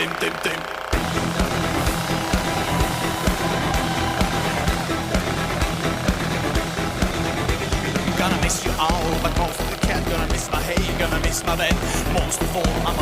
Gonna miss you all, but most of the cat. Gonna miss my hay, gonna miss my bed. Most of all, I'm